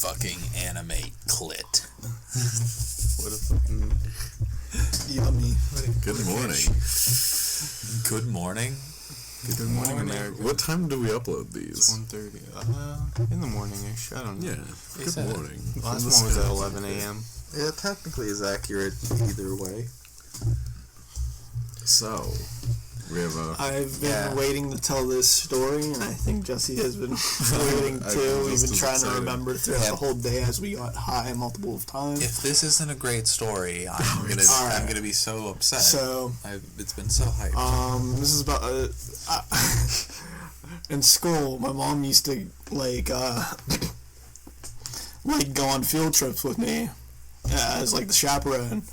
fucking animate clit. What a fucking... Yummy. Good morning. Good morning. Good morning, America. What time do we upload these? 1:30. In the morning-ish. I don't know. Yeah. Good morning. Last one was at 11 a.m. Yeah, technically is accurate either way. So, we have a... I've been waiting to tell this story, and I think Jessie has been waiting too. We've been trying to remember throughout the whole day as we got high multiple times. If this isn't a great story, I'm gonna be so upset. So it's been so hyped. This is about in school. My mom used to like go on field trips with me as like the chaperone.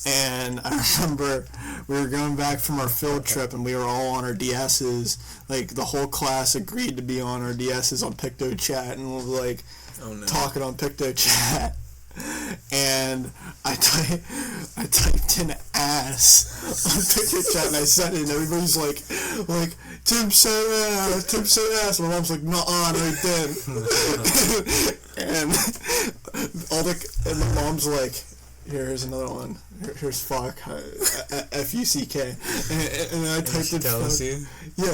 And I remember we were going back from our field trip, and we were all on our DSs. Like, the whole class agreed to be on our DSs on PictoChat, and we were, like, talking on PictoChat. And I typed in ass on PictoChat, and I sent it, and everybody's like, Tim said ass. My mom's like, nuh-uh, no, he didn't. and my mom's like, here's another one. Here's fuck. F-U-C-K. And I typed it fuck. Yeah,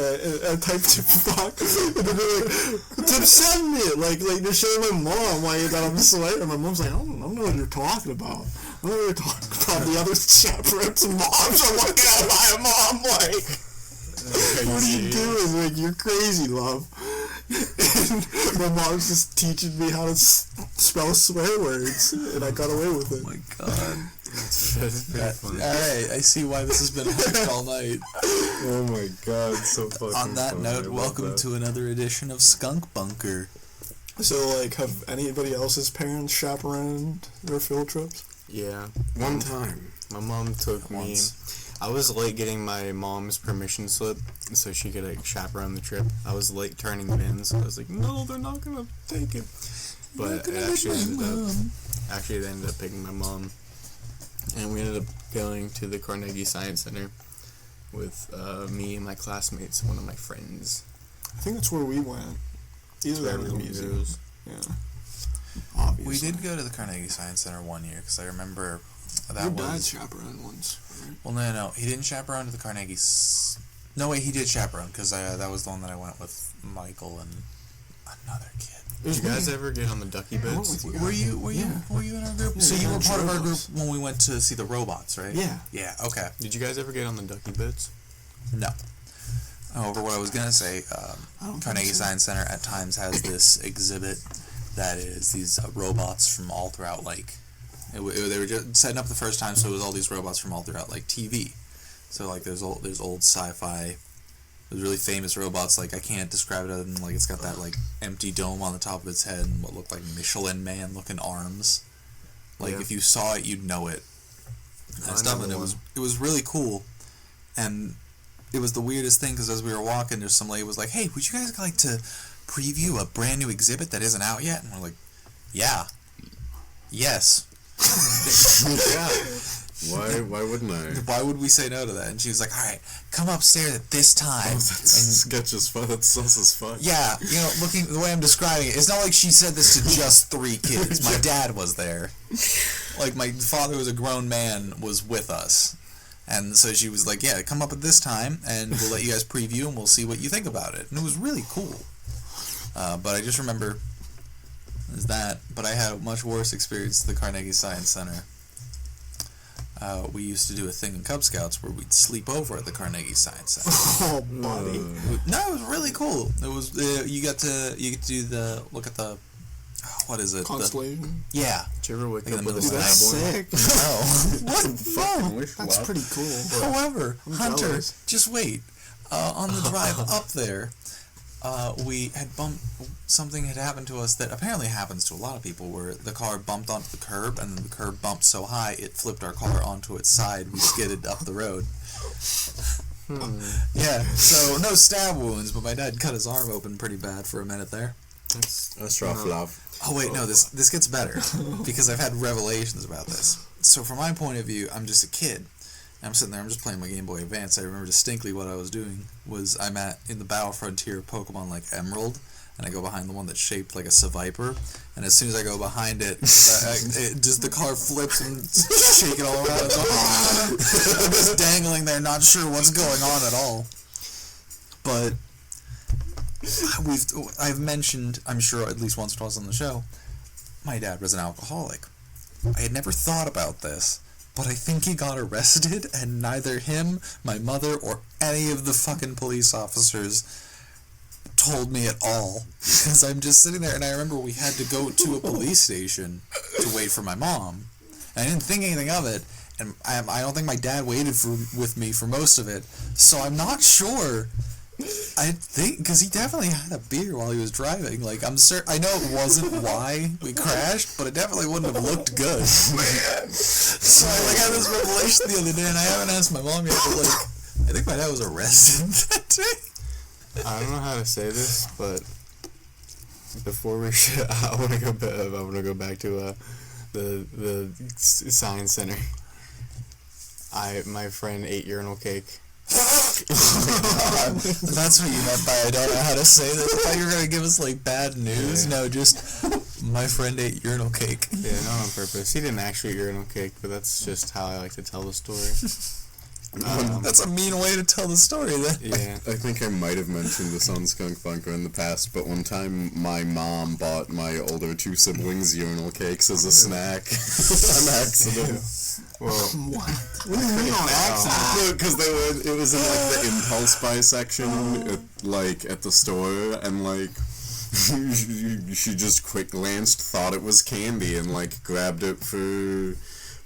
I typed it fuck. And then they're like, Tim send me it. Like they're showing my mom why that I'm swearing. My mom's like, I don't know what you're talking about. I don't know what you're talking about. The other chaperones' moms are looking at my mom like, what are you doing? Like, you're crazy, love. And my mom's just teaching me how to spell swear words, and I got away with it. Oh my god. That's pretty funny. Alright, I see why this has been hyped all night. Oh my god, so fucking On that funny. note, welcome to another edition of Skunk Bunker. So, like, have anybody else's parents chaperoned their field trips? Yeah. One time. My mom took me... I was late getting my mom's permission slip so she could, like, chaperone the trip. I was late turning them in, so I was like, no, they're not gonna take it. But it actually they ended up picking my mom. And we ended up going to the Carnegie Science Center with me and my classmates and one of my friends. I think that's where we went. These are the museums. Yeah. Obviously. We did go to the Carnegie Science Center one year, because I remember that Your was... dad chaperoned once, right? Well, no, he didn't chaperone to the Carnegie... No, wait, he did chaperone, because that was the one that I went with Michael and another kid. Did you guys ever get on the ducky boats? Were you in our group? Yeah, So you were part of our group robots. when we went to see the robots, right? Yeah. Yeah, okay. Did you guys ever get on the ducky boats? No. However, what I was going to say, Carnegie Science Center at times has this exhibit that is these robots from all throughout, like, they were just setting up the first time, so it was all these robots from all throughout, like, TV. So, like, there's old sci-fi, there's really famous robots, like, I can't describe it other than, like, it's got that, like, empty dome on the top of its head and what looked like Michelin Man-looking arms. Like, if you saw it, you'd know it. And stuff, and it was really cool. And it was the weirdest thing, because as we were walking, there's some lady was like, hey, would you guys like to preview a brand new exhibit that isn't out yet? And we're like, yeah. Yes. Yeah. Why wouldn't I? Why would we say no to that? And she was like, alright, come upstairs at this time. That's sketch as fuck. That's sus as fuck. Yeah, looking the way I'm describing it, it's not like she said this to just 3 kids. My dad was there. Like, my father was a grown man, was with us. And so she was like, yeah, come up at this time, and we'll let you guys preview, and we'll see what you think about it. And it was really cool. But I just remember that. But I had a much worse experience at the Carnegie Science Center. We used to do a thing in Cub Scouts where we'd sleep over at the Carnegie Science Center. Oh, buddy. No, it was really cool. It was you get to do the look at the what is it? Constellation? Yeah. Did you ever wake Like up in the with a middle of That's snap sick. No. What? No. That's pretty cool. However, I'm Hunter, jealous. just wait. On the drive up there, we had something had happened to us that apparently happens to a lot of people, where the car bumped onto the curb, and then the curb bumped so high it flipped our car onto its side. We skidded up the road. Yeah, so no stab wounds, but my dad cut his arm open pretty bad for a minute there. That's rough, love. Oh wait, no, this gets better, because I've had revelations about this. So from my point of view, I'm just a kid, I'm sitting there, I'm just playing my Game Boy Advance. I remember distinctly what I was doing was I'm in the Battle Frontier Pokemon like Emerald, and I go behind the one that's shaped like a Seviper, and as soon as I go behind it, the car flips and shaking all around. I'm just dangling there, not sure what's going on at all. But I've mentioned, I'm sure at least once or twice on the show, my dad was an alcoholic. I had never thought about this, but I think he got arrested, and neither him, my mother, or any of the fucking police officers told me at all. Because I'm just sitting there, and I remember we had to go to a police station to wait for my mom. And I didn't think anything of it, and I don't think my dad waited with me for most of it, so I'm not sure. I think because he definitely had a beer while he was driving. Like I'm certain, I know it wasn't why we crashed, but it definitely wouldn't have looked good. Man. So I had this revelation the other day, and I haven't asked my mom yet. But like, I think my dad was arrested that day. I don't know how to say this, but before we I want to go back to the science center. My friend ate urinal cake. That's what you meant by I don't know how to say this. I thought you were going to give us like bad news. Yeah. No, just my friend ate urinal cake. Yeah, not on purpose. He didn't actually eat urinal cake, but that's just how I like to tell the story. That's a mean way to tell the story then. Yeah. I think I might have mentioned this on Skunk Bunker in the past, but one time my mom bought my older two siblings urinal cakes as a snack on accident. Well, what? What do you mean on accident? No, because it was in like the impulse buy section, at the store, and like she just quick glanced, thought it was candy, and like grabbed it for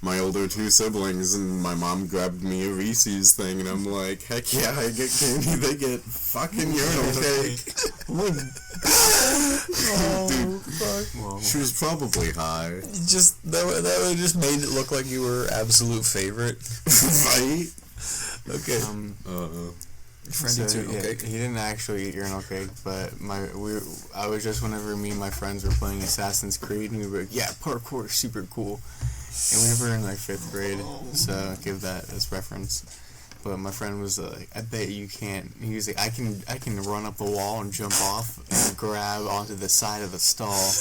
my older two siblings, and my mom grabbed me a Reese's thing, and I'm like, heck yeah, I get candy, they get fucking urinal cake. Dude, fuck. Well, she was probably high. Just that would have just made it look like you were absolute favorite. Right? Okay. So, he didn't actually eat urinal cake, but I was just whenever me and my friends were playing Assassin's Creed, and we were like, yeah, parkour is super cool. And we were in like 5th grade, so give that as reference. But my friend was like, I bet you can't. He was like, I can run up a wall and jump off and grab onto the side of the stall,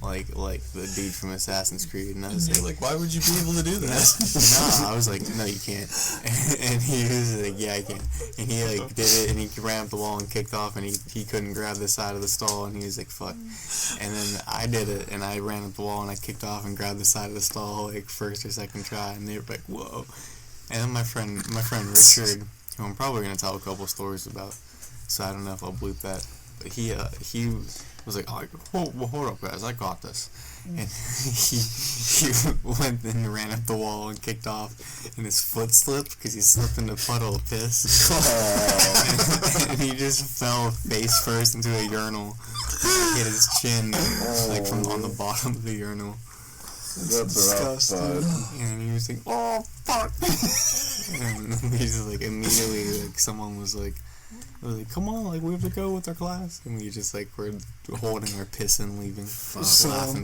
like the dude from Assassin's Creed. And I was like, why would you be able to do that? No, I was like, no, you can't. And he was like, yeah, I can. And he like did it, and he ran up the wall and kicked off, and he couldn't grab the side of the stall, and he was like, fuck. And then I did it, and I ran up the wall, and I kicked off and grabbed the side of the stall, like first or second try, and they were like, whoa. And then my friend Richard, who I'm probably gonna tell a couple stories about, so I don't know if I'll bleep that, but he was like, oh, hold up, guys, I got this. And he went and ran up the wall and kicked off, and his foot slipped because he slipped in a puddle of piss. And he just fell face first into a urinal, and hit his chin like from on the bottom of the urinal. That's disgusting. And he was like, oh fuck. And he just like immediately like someone was like, come on, like we have to go with our class, and we just like were holding our piss and leaving, laughing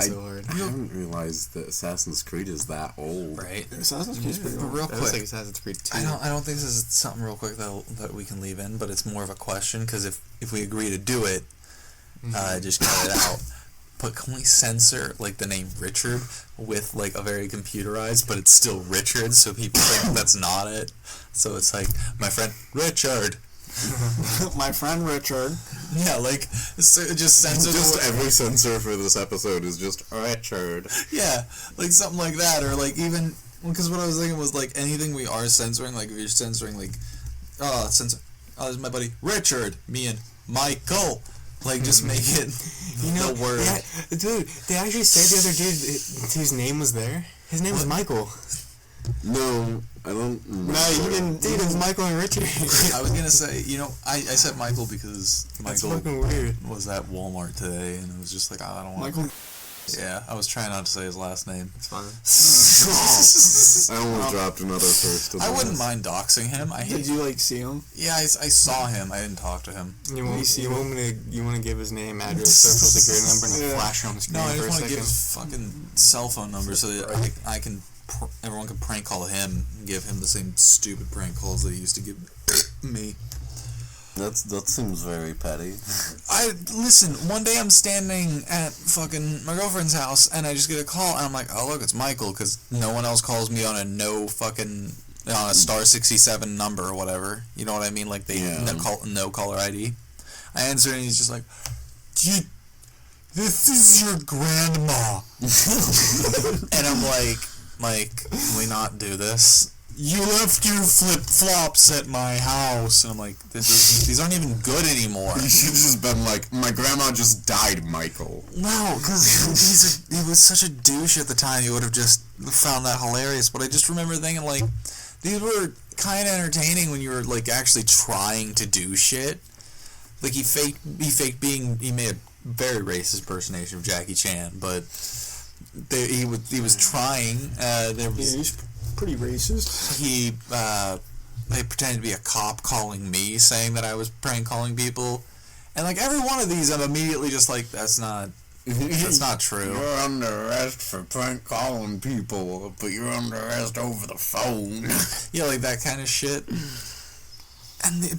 so hard. I haven't realized that Assassin's Creed is that old. Right? Assassin's Creed's pretty old. Real That quick, was like Assassin's Creed 2. I don't think this is something real quick that we can leave in, but it's more of a question, because if we agree to do it, just cut it out. But can we censor like the name Richard with like a very computerized, but it's still Richard, so people think that's not it. So it's like my friend Richard. My friend Richard. Yeah, like so just censor. Just every censor for this episode is just Richard. Yeah, like something like that, or like even because what I was thinking was like anything we are censoring, like if you're censoring like this is my buddy Richard, me and Michael. Like, just make it the word. Yeah, dude, they actually said the other dude whose name was there. His name was Michael. No, I don't remember. No, you didn't. Dude, it was Michael and Richard. I was going to say, I said Michael because That's Michael fucking weird. was at Walmart today, and it was just like, I don't want Michael. Yeah, I was trying not to say his last name. It's fine. I almost dropped another first. I wouldn't mind doxing him. Did you like see him? Yeah, I saw him. I didn't talk to him. You want to give his name, address, social security number, and flash it on the screen No, I for just a want to second? give his fucking cell phone number so that I can everyone could prank call him and give him the same stupid prank calls that he used to give me. That seems very petty. Listen, one day I'm standing at fucking my girlfriend's house, and I just get a call, and I'm like, oh, look, it's Michael, because no one else calls me on a on a star 67 number or whatever. You know what I mean? Like, no caller ID. I answer, and he's just like, this is your grandma. And I'm like, can we not do this? You left your flip-flops at my house. And I'm like, these aren't even good anymore. You should have just been like, my grandma just died, Michael. No, because he was such a douche at the time. You would have just found that hilarious. But I just remember thinking, like, these were kind of entertaining when you were, like, actually trying to do shit. Like, he made a very racist impersonation of Jackie Chan, but he was trying. He's pretty racist. He pretended to be a cop calling me, saying that I was prank calling people, and like every one of these, I'm immediately just like, that's not true. You're under arrest for prank calling people, but you're under arrest over the phone. Yeah, like that kind of shit.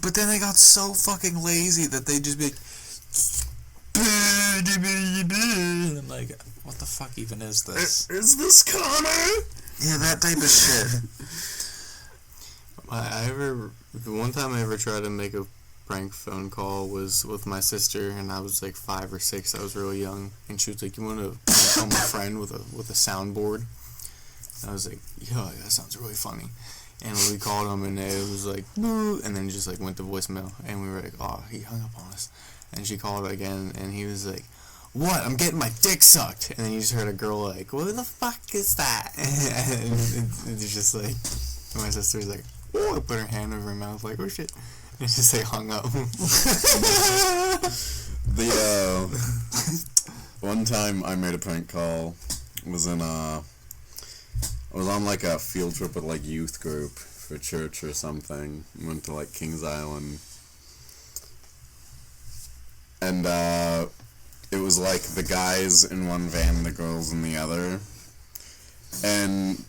But then they got so fucking lazy that they just be like, and I'm like, what the fuck even is this? Is this Connor? Yeah, that type of shit. The one time I ever tried to make a prank phone call was with my sister, and I was like 5 or 6. I was really young, and she was like, "You want to call my friend with a soundboard?" And I was like, "Yeah, that sounds really funny." And we called him, and it was like, "Boo," and then it just like went to voicemail, and we were like, "Oh, he hung up on us." And she called again, and he was like, "What? I'm getting my dick sucked." And then you just heard a girl like, "What the fuck is that?" And it's just like, my sister's like, "Oh," put her hand over her mouth like, "Oh shit." And just like hung up. One time I made a prank call was I was on like a field trip with like youth group for church or something. We went to like Kings Island. And it was like the guys in one van and the girls in the other. And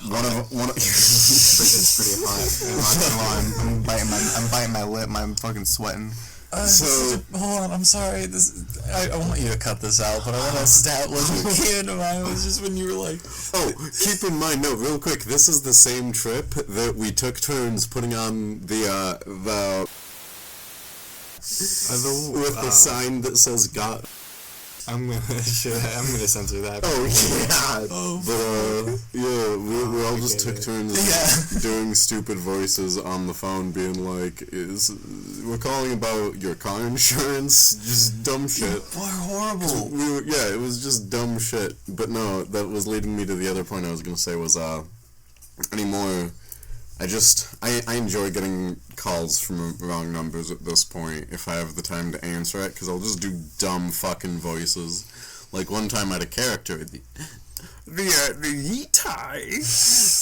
one of It's pretty hot. I'm biting my lip. I'm fucking sweating. Hold on, I'm sorry. I want you to cut this out, but I want to stab what came into mind was just when you were like, oh, keep in mind, no, real quick, this is the same trip that we took turns putting on the with the sign that says God. I'm gonna censor that. Oh yeah. But yeah, we all just took turns doing stupid voices on the phone, being like, we're calling about your car insurance, just dumb shit. We're horrible. It was just dumb shit. But no, that was leading me to the other point I was gonna say was anymore. I enjoy getting calls from wrong numbers at this point if I have the time to answer it, because I'll just do dumb fucking voices. Like one time I had a character, the Yitai,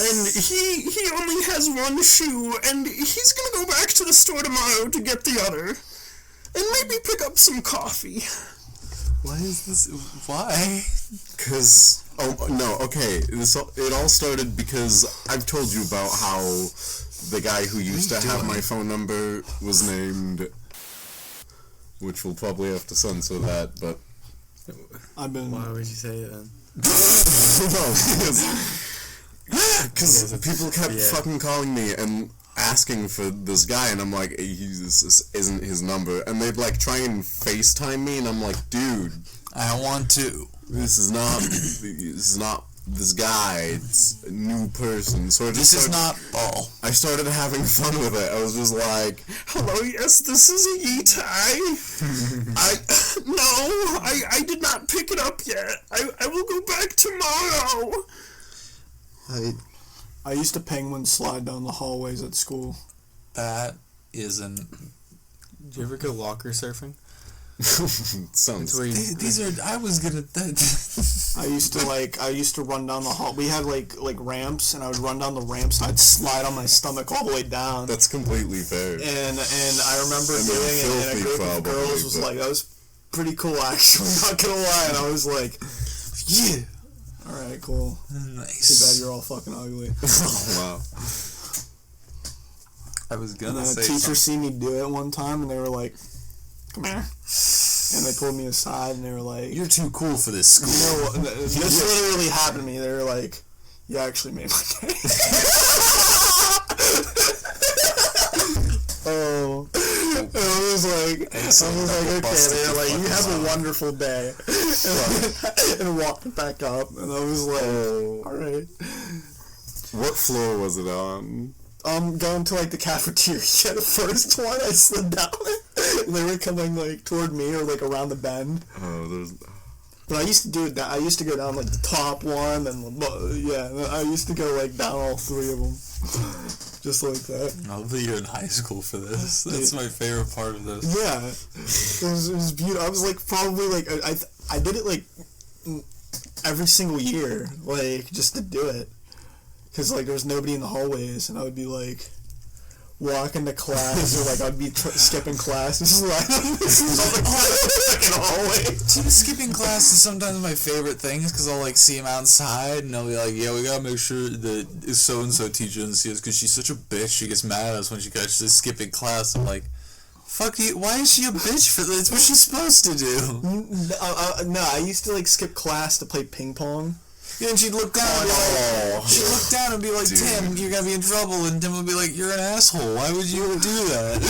and he only has one shoe, and he's gonna go back to the store tomorrow to get the other, and maybe pick up some coffee. Why is this? Why? Because... Oh, no, okay. It all started because I've told you about how the guy who used to have my phone number was named... Which we'll probably have to censor that, but... Why would you say it then? Because people kept fucking calling me and asking for this guy, and I'm like, this isn't his number. And they'd like try and FaceTime me, and I'm like, dude... I want to. This is not this guy. It's a new person. So this is not Paul. I started having fun with it. I was just like, "Hello, yes, this is Yitai. I did not pick it up yet. I will go back tomorrow." I used to penguin slide down the hallways at school. That isn't. Did you ever go locker surfing? Sounds. These are. I was gonna. I used to run down the hall. We had like ramps, and I would run down the ramps, and I'd slide on my stomach all the way down. That's completely fair. And I remember doing it, and a group of girls was like, "That was pretty cool, actually." Not gonna lie, and I was like, "Yeah, Alright, cool. Nice. Too bad you're all fucking ugly. Oh, wow. I was And gonna then a say teacher something. seen me do it one time, and they were like, "Come here," and they pulled me aside, and they were like, You're too cool for this school. "You know what? This literally happened to me." They were like, "You actually made my day." Oh, I was like, okay. They were like, "You have a wonderful day," and walked back up, and I was like, "All right." What floor was it on? Going to like the cafeteria. The first one, I slid down. They were coming like toward me or like around the bend. Oh, there's. But I used to do it. I used to go down like the top one, and I used to go like down all three of them, just like that. I love that you're in high school for this. That's my favorite part of this. Yeah, it was beautiful. I was like probably like I did it like every single year, like just to do it. Because, like, there was nobody in the hallways, and I would be, like, walking to class, or, like, I'd be skipping class, and just like, in the hallway. Team skipping class is sometimes my favorite things, because I'll, like, see him outside, and they'll be like, yeah, we gotta make sure that so-and-so teacher doesn't see us, because she's such a bitch, she gets mad at us when she catches us skipping class. I'm like, fuck you, why is she a bitch for this? That's what she's supposed to do. No, I used to, like, skip class to play ping pong. Yeah, and she'd look down and be like, Dude. Tim, you're gonna be in trouble, and Tim would be like, you're an asshole, why would you do that?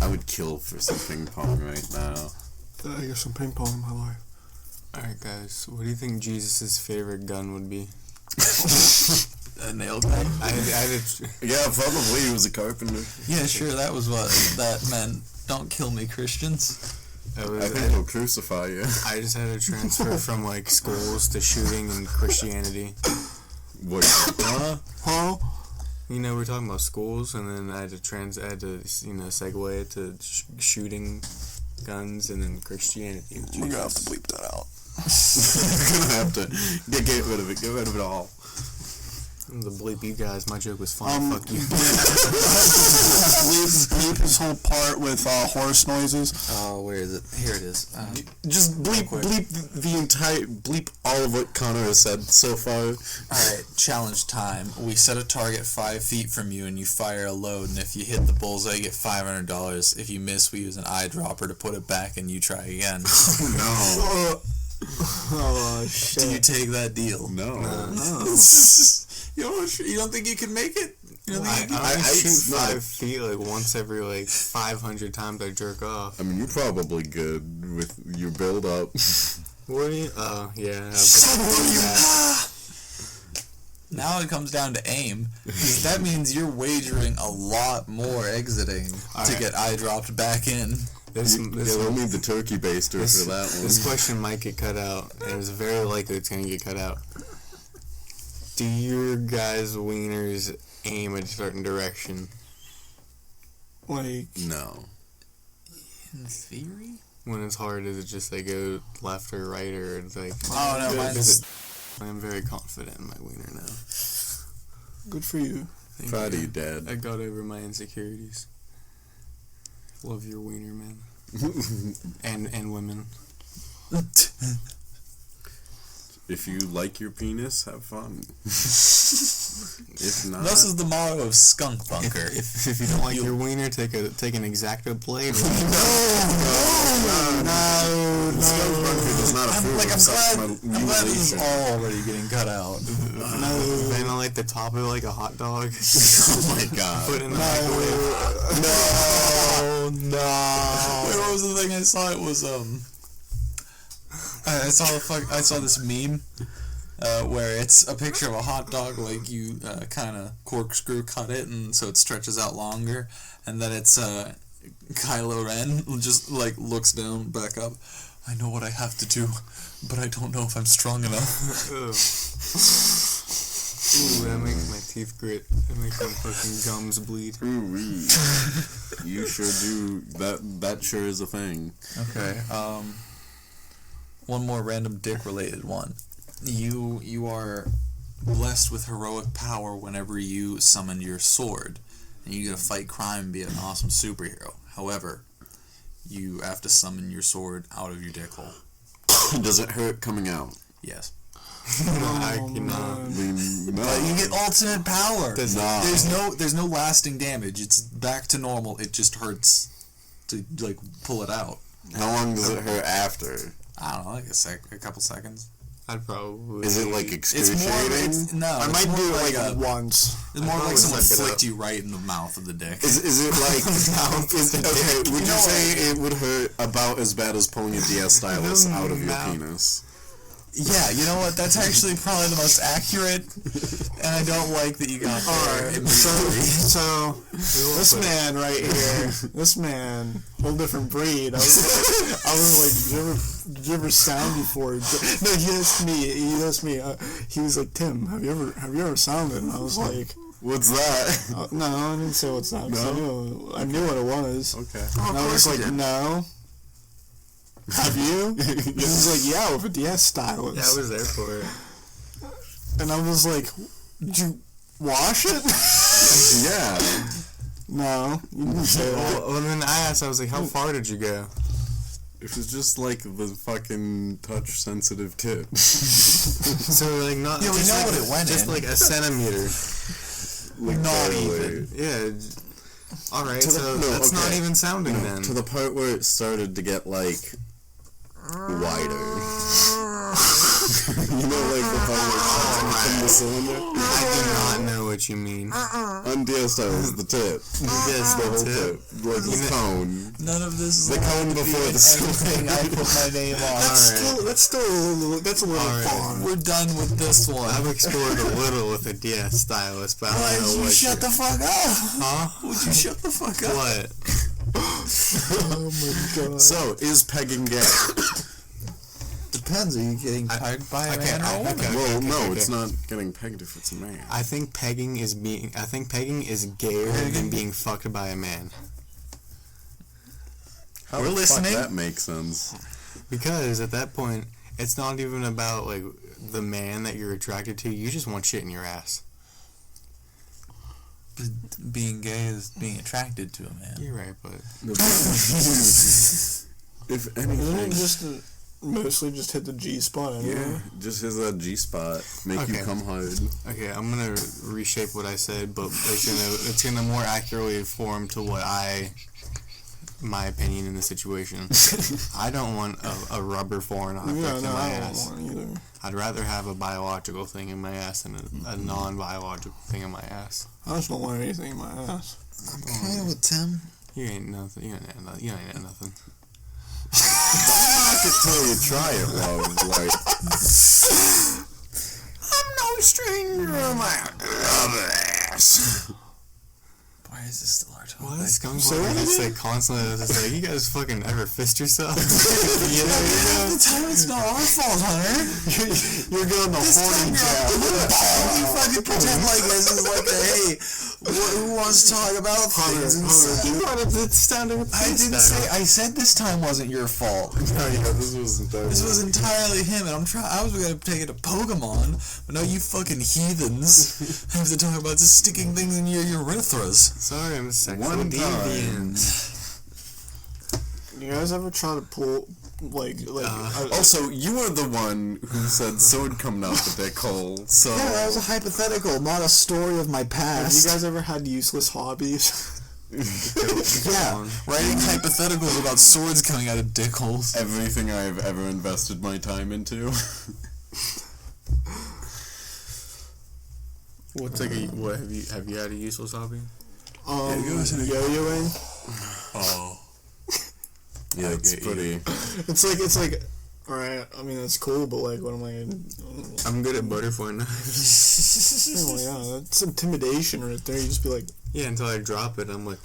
I would kill for some ping pong right now. I got some ping pong in my life. Alright, guys, what do you think Jesus' favorite gun would be? A nail gun? Yeah, probably he was a carpenter. Yeah, sure, that was what that meant. Don't kill me, Christians. I think he'll crucify you. I just had to transfer from like schools to shooting and Christianity. What? Huh? You know, we're talking about schools, and then I had to segue it to shooting guns and then Christianity. You're gonna have to bleep that out. You're gonna have to get rid of it. Get rid of it all. The bleep you guys. My joke was fun. Fuck you. bleep this whole part with horse noises. Oh, where is it? Here it is. Just bleep the entire bleep all of what Connor has said so far. Alright, challenge time. We set a target 5 feet from you and you fire a load, and if you hit the bullseye, you get $500. If you miss, we use an eyedropper to put it back and you try again. No. Oh, shit. Do you take that deal? No. You don't think you can make it? You don't think you can? I shoot 5 feet like once every like 500 times I jerk off. I mean, you're probably good with your build up. What are you? Oh, yeah. Now it comes down to aim, because that means you're wagering a lot more exiting to get eye dropped back in. We'll need the turkey baster for that one. This question might get cut out, and it's very likely it's going to get cut out. Do your guys' wieners aim a certain direction? Like, No. In theory? When it's hard, is it just they go left or right, or it's like... Oh, no, mine's... I'm very confident in my wiener now. good for you. Proud of you, Dad. I got over my insecurities. Love your wiener, man. and women. If you like your penis, have fun. If not, This is the motto of Skunk Bunker. If you don't like your wiener, take an X-Acto blade. Skunk Bunker does not approve of such I'm glad this is mutilation. all already getting cut out. Then on like the top of it like a hot dog. Oh my god. Put it in the microwave. No. Wait, what was the thing I saw? It was I saw this meme where it's a picture of a hot dog, like you kind of corkscrew cut it, and so it stretches out longer, and then it's Kylo Ren just like looks down, back up. I know what I have to do, but I don't know if I'm strong enough. Ooh, that makes my teeth grit. That makes my fucking gums bleed. Ooh-wee. You sure do. That sure is a thing. Okay. One more random dick-related one. You are blessed with heroic power whenever you summon your sword, and you get to fight crime and be an awesome superhero. However, you have to summon your sword out of your dick hole. Does it hurt coming out? Yes. I cannot. But you get ultimate power. No. There's no lasting damage. It's back to normal. It just hurts to like pull it out. How long does it hurt after? I don't know, like a couple seconds. I'd probably. Is it like excruciating? I might do it like once. It's more like probably someone suck it flicked up. you right in the mouth of the dick. Is it like okay? Would you say it would hurt about as bad as pulling a DS stylus out of your penis? Yeah, you know what? That's actually probably the most accurate, and I don't like that you got there. Alright, so this man right here, this man, whole different breed. I was like, did you ever sound before? No, he asked me. He was like, Tim, have you ever sounded? And I was like, What's that? no, I didn't say what's that. 'Cause I knew what it was. Okay. And I was like, no. Have you? He was like, yeah, with a DS stylus. Yeah, I was there for it. And I was like, did you wash it? Yeah. No, you didn't say that. Well, then I asked, I was like, how far did you go? It was just like the fucking touch-sensitive tip. So, like, not. Yeah, we just know like, what it went just in. like a centimeter. Like Not barely. even. Yeah. Alright, To the- so no, that's not okay. even sounding then. To the part where it started to get like wider. You know, like the part where it starts to become the cylinder. I do not know what you mean. On DS stylus, the tip. Yes, The whole tip. tip. Like the cone. None of this is The cone before the anything I put my name on. That's a little far. We're done with this one. I've explored a little with a DS stylus, but I Why don't know did you what shut the fuck up? Huh? Would you shut the fuck up? What? Oh my god. So, is pegging gay? Depends. Are you getting pegged by a okay, man or a woman? okay. Well, no, it's not getting pegged if it's a man. I think pegging is gayer than being fucked by a man. How We're the listening. fuck that makes sense? Because at that point, it's not even about like the man that you're attracted to. You just want shit in your ass. Being gay is being attracted to a man. You're right, but If Isn't it anything, just mostly just hit the G spot anyway? yeah, just his G spot make you Okay. come hard. okay, I'm gonna reshape what I said, but it's gonna more accurately form to what my opinion in the situation. I don't want a rubber foreign object Yeah, in no, my I don't ass. want either. I'd rather have a biological thing in my ass than a non-biological thing in my ass. I just don't want anything in my ass. I'm kind with Tim. You ain't nothing. You ain't nothing. Knock it till you try it, love. Like, I'm no stranger to my love ass. Why is this still our topic? What is Skunk Bunker just like constantly just like, you guys fucking ever fist yourself? You know, Half the time it's not our fault, Hunter. You're going to horny jab. You fucking pretend like this is like a hey, who wants to talk about things? you wanted to sound like a I didn't say. I said this time wasn't your fault. this This was entirely him, and I was gonna take it to Pokemon, but now you fucking heathens have to talk about just sticking things in your urethras. Sorry, I'm a sexual One deviant. You guys ever try to pull, Also, you were the one who said sword coming out the dick hole, so... Yeah, that was a hypothetical, not a story of my have past. you guys ever had useless hobbies? Yeah, writing hypotheticals about swords coming out of dick holes. Everything I've ever invested my time into. What's like what have you had a useless hobby? Yo-yoing. Oh. Yeah, it's pretty... It's like, alright, I mean, that's cool, but like, what am I gonna... I'm good at butterfly knives. Oh, yeah, that's intimidation right there. You just be like... Yeah, until I drop it, I'm like.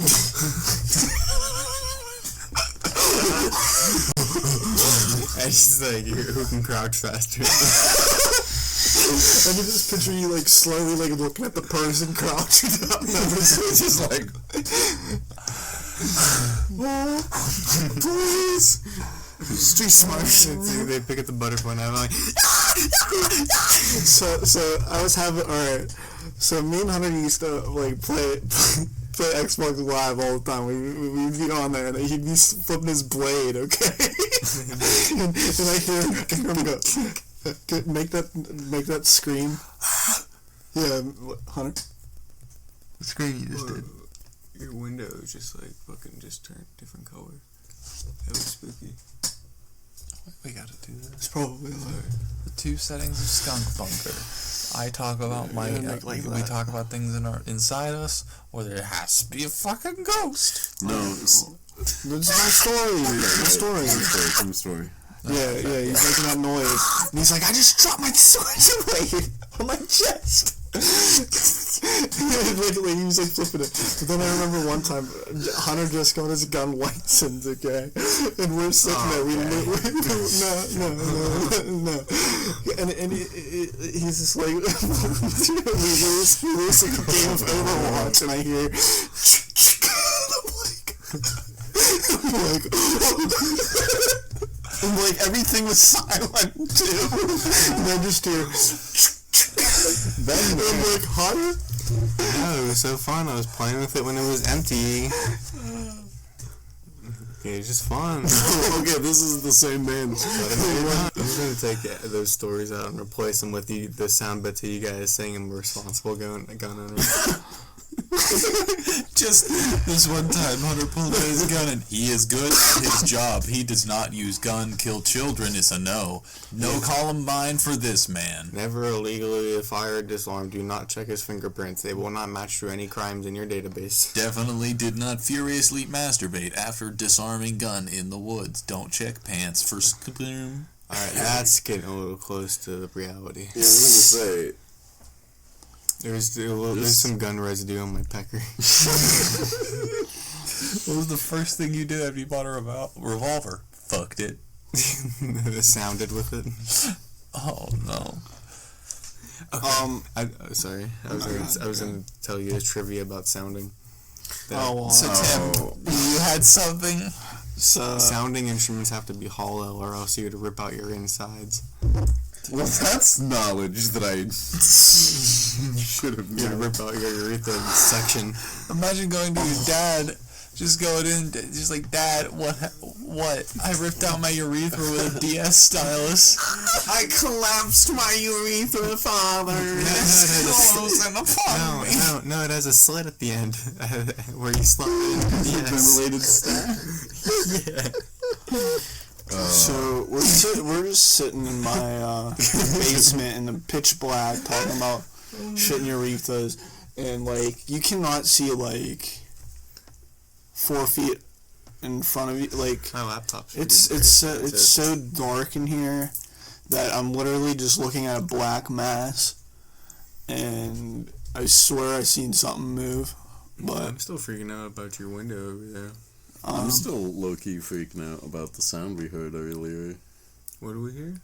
I just like, who can crouch faster? I can just picture you like slowly like looking at the person crouching down. It's just like, please. Street smart. They pick up the butterfly knife. I'm like, So I was having alright. So me and Hunter used to like play Xbox Live all the time. We'd be on there and he'd be flipping his blade, okay? and I hear him go. Make that scream. Yeah, Hunter. The scream you just did. Your window just like fucking just turned different color. That was spooky. We gotta do this. It's probably The 2 settings of Skunk Bunker. I talk about we talk about things inside us, or there has to be a fucking ghost. No, That's my story. Some story. Yeah, he's making that noise. And he's like, I just dropped my sword away on my chest. Literally, he was like flipping it. But then I remember one time, Hunter just got his gun licensed, okay? And we're sitting there. No. And he's just like, we lose a game of Overwatch, and I hear, I'm like, everything was silent too. And I just hear. Then I'm like, Hunter? No, it was so fun. I was playing with it when it was empty. Okay, it's just fun. Okay, this is the same man. I'm just gonna take those stories out and replace them with the sound bits of you guys saying I'm a responsible gun owner. Just this one time, Hunter pulled out his gun, and he is good at his job. He does not use gun, kill children. It's a no. No Columbine for this man. Never illegally fire or disarm. Do not check his fingerprints. They will not match to any crimes in your database. Definitely did not furiously masturbate after disarming gun in the woods. Don't check pants for boom. Alright, that's getting a little close to reality. Yeah, I was gonna say. There's some gun residue on my pecker. What was the first thing you did after you bought a revolver? Fucked it. It sounded with it. Oh no. Okay. Sorry. I was gonna tell you a trivia about sounding. So Tim, you had something. So sounding instruments have to be hollow, or else you would rip out your insides. Well, that's knowledge that I should have You'd known. rip out your urethra section. Imagine going to your dad, just going in, just like, Dad, what? I ripped out my urethra with a DS stylus. I collapsed my urethra, Father. No, it has a slit at the end where you slide it. Ventilated stack. Yeah. So we're just sitting in my basement in the pitch black talking about shit in urethras, and like you cannot see like 4 feet in front of you. Like My laptop. it's so dark in here that I'm literally just looking at a black mass, and I swear I seen something move. But I'm still freaking out about your window over there. I'm still low-key freaking out about the sound we heard earlier. What do we hear?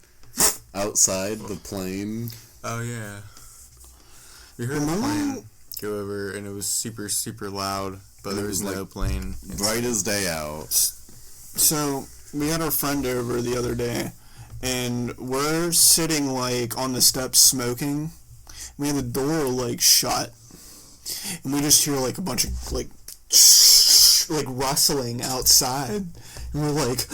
Outside the plane. Oh yeah. We heard the plane go over, and it was super, super loud, but there was no plane. Bright as day out. So we had our friend over the other day, and we're sitting like on the steps smoking. We have the door like shut, and we just hear like a bunch of like rustling outside, and we're like,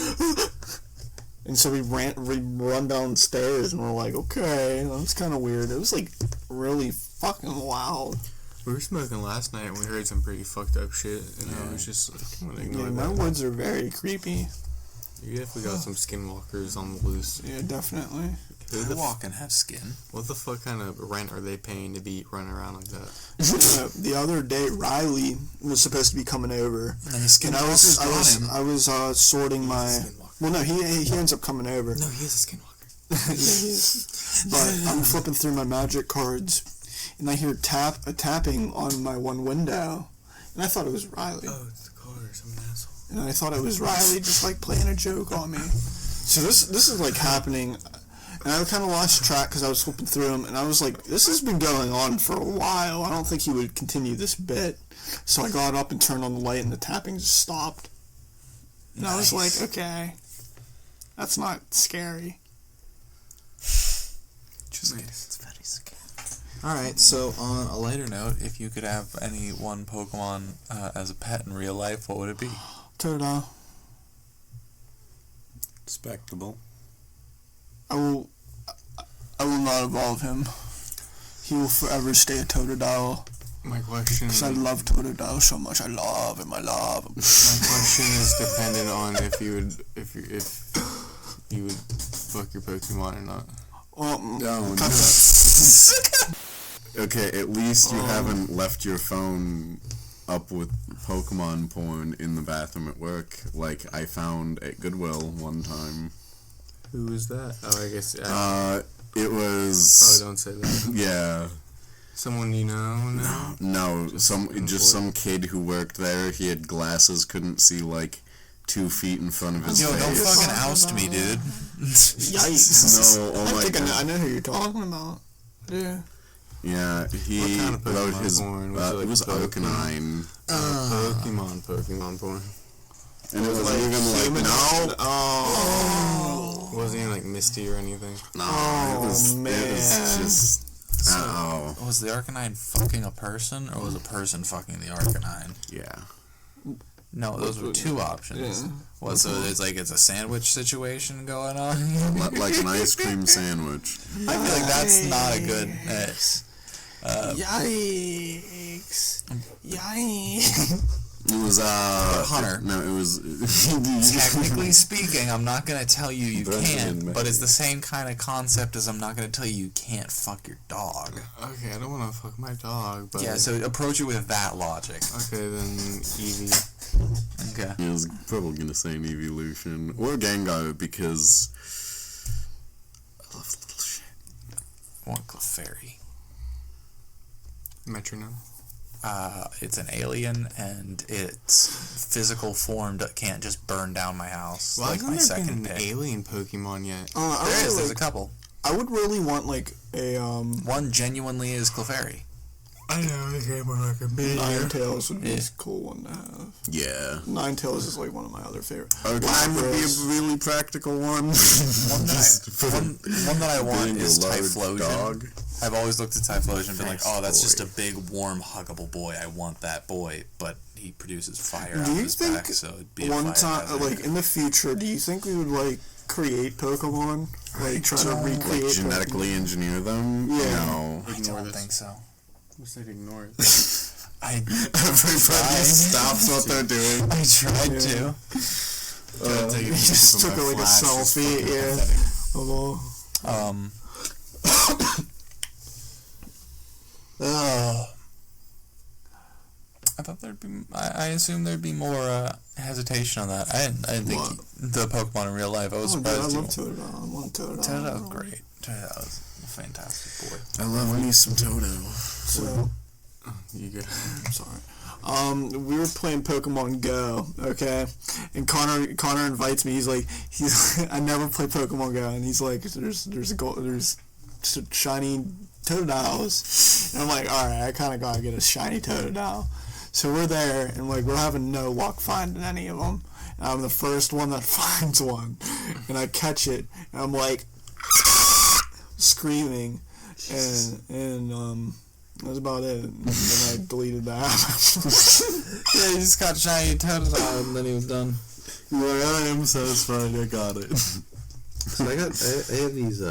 and so we run downstairs, and we're like, okay, that's kind of weird. It was like really fucking loud. We were smoking last night, and we heard some pretty fucked up shit, and I was just like, I'm gonna ignore My that. woods are very creepy. You definitely got some skinwalkers on the loose. Yeah, definitely. Who the walk and have skin? What the fuck kind of rent are they paying to be running around like that? The other day, Riley was supposed to be coming over, And the skin and I was sorting my. Well, no, he ends up coming over. No, he is a skinwalker. Yeah, he is. But I'm flipping through my magic cards, and I hear a tapping on my one window, and I thought it was Riley. Oh, it's the car, some asshole. And I thought it was Riley just like playing a joke on me. So this is like happening, and I kind of lost track because I was flipping through them, and I was like, this has been going on for a while. I don't think he would continue this bit. So I got up and turned on the light, and the tapping just stopped. And I was like, okay, that's not scary. It's very scary. Alright, so on a lighter note, if you could have any one Pokemon as a pet in real life, what would it be? Totodile. Respectable. I will. will not evolve him. He will forever stay a Totodile. My question... Because I love Totodile so much. I love him. My question is dependent on if you would fuck your Pokemon or not. Well, No. Okay, at least you haven't left your phone up with Pokemon porn in the bathroom at work, like I found at Goodwill one time. Who was that? Oh, I guess... It was... Oh, don't say that. Yeah. Someone you know? No, some kid who worked there. He had glasses, couldn't see like 2 feet in front of his Yo, face. don't fucking oust me, dude. Yikes. No, oh my god. I know who you're talking about. Yeah. Yeah, he What kind of wrote Pokemon his... porn? it was Pokemon? Arcanine. Pokemon porn. And it was even like, no! Oh. Wasn't even like Misty or anything. No, Oh, it was just... Was the Arcanine fucking a person, or was a person fucking the Arcanine? Yeah. No, those were 2 options. Yeah. What, so it's a sandwich situation going on? Like an ice cream sandwich. I feel like that's not a good... Yikes. Yikes. It was, Hunter. No, it was... Technically speaking, I'm not going to tell you Brendan can't, and but it's the same kind of concept as I'm not going to tell you can't fuck your dog. Okay, I don't want to fuck my dog, but... Yeah, so approach it with that logic. Okay, then Eevee. Okay. I was probably going to say an evolution. Or Gengar, because... I love little shit. I want Clefairy. Metronome. It's an alien, and its physical form can't just burn down my house. Well, like my hasn't there second been an pick. alien Pokemon yet? There's a couple. I would really want like a One genuinely is Clefairy. I know, the game would like a Ninetales would be Yeah. a cool one to have. Yeah. Ninetales is like one of my other favorite. Arcanine would be a really practical one. One that I want being a is large Typhlosion. dog. I've always looked at Typhlosion and been like, Nice oh, that's boy. just a big, warm, huggable boy. I want that boy. But he produces fire Do out you of his think back, so it'd be a one fire time, hazard. like in the future, do you think we would like create Pokemon? Like try to Like recreate genetically engineer them? Yeah. No. I don't think so. Who said ignore it? Everybody stops what they're doing. I tried to. He just took like a selfie. Yeah. I thought there'd be. I assumed there'd be more hesitation on that. I didn't think the Pokemon in real life. I was Dude, surprised. I love Totodile. I want Totodile. Totodile was great. Totodile was a fantastic boy. I love me some Toto. So, You go. I'm sorry. We were playing Pokemon Go, okay? And Connor invites me. He's I never play Pokemon Go, and he's like, there's shiny Totodiles, and I'm like, all right, I kind of gotta get a shiny Totodile. So we're there, and like we're having no luck finding any of them. And I'm the first one that finds one, and I catch it, and I'm like screaming, and that's about it. And then I deleted the app. Yeah, he just got shiny Totodile, and then he was done. Well, I am satisfied I got it. So I have these,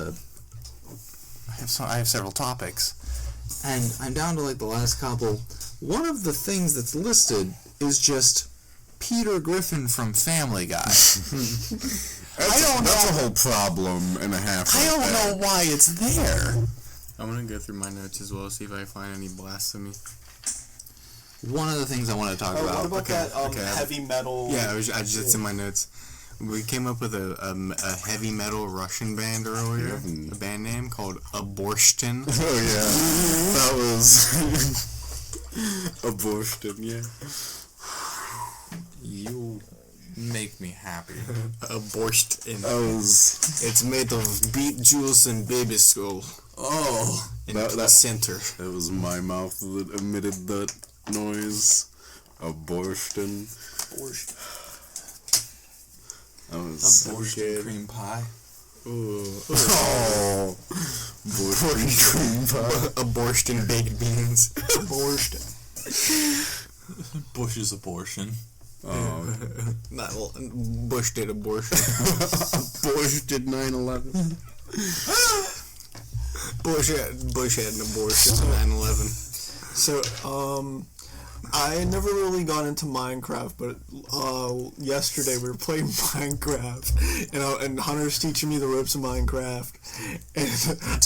I have several topics. and I'm down to like the last couple. One of the things that's listed is just Peter Griffin from Family Guy. That's a whole problem and a half. I don't know why it's there. I'm gonna go through my notes as well, see if I find any blasphemy. one of the things I want to talk about. what about that heavy metal? Yeah, it's in my notes. We came up with a heavy metal Russian band earlier, a band name called Aborschtion. Oh yeah, that was abortion. Yeah. You make me happy. Aborschtion. That was. It's made of beet juice and baby skull. Oh, And That- placenta. That was my mouth that emitted that noise. Abortion. That was abortion cream pie. Ooh. Oh, abortion cream pie. Abortion baked beans. Abortion. Bush's abortion. Oh, Not Bush did abortion. Bush did 9/11. Bush had an abortion on 9/11. So, I never really got into Minecraft, but yesterday we were playing Minecraft, and Hunter's teaching me the ropes of Minecraft, and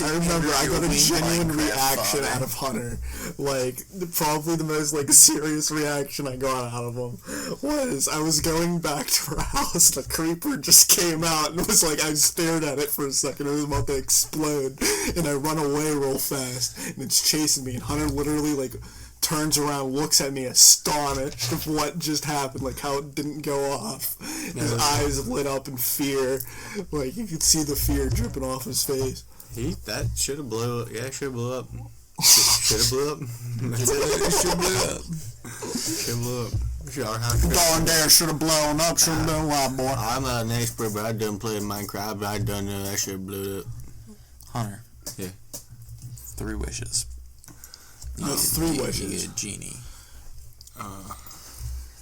I remember I got a genuine reaction out of Hunter. Like, probably the most, like, serious reaction I got out of him was I was going back to our house, the creeper just came out, and it was like, I stared at it for a second, it was about to explode, and I run away real fast, and it's chasing me, and Hunter literally, like, turns around, looks at me astonished of what just happened, like how it didn't go off. His eyes lit up in fear, like you could see the fear dripping off his face. That should have blew up. Yeah, it should have blew up. Should have blew up. Should blew up. Should have blew up. Darn there, should have blown up, should have been wild, boy. I'm not an expert, but I done played Minecraft, but I done know that should have blew up. Hunter. Yeah. 3 wishes. You get 3 wishes. You get a genie.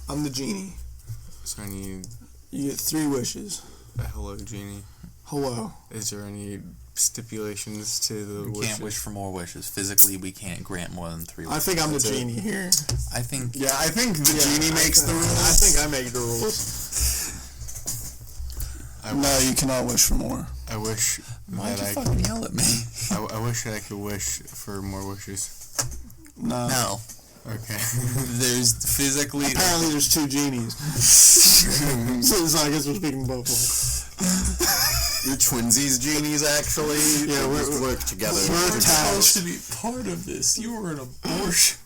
I'm the genie. So I need You get 3 wishes. a hello genie. Hello. Is there any stipulations to the We wishes? can't wish for more wishes. Physically, we can't grant more than 3 wishes. I think I'm the That's it. genie here. I think... Yeah, I think the genie makes the rules. I think I make the rules. No, you cannot wish for more. I wish Why'd that you fucking yell at me? I wish that I could wish for more wishes. No. No. Okay. There's physically... Apparently there's 2 genies. So I guess we're speaking both ways. You're twinsies genies, actually. Yeah, They we're- just work together. we're You're attached. supposed to be part of this. You were an abortion.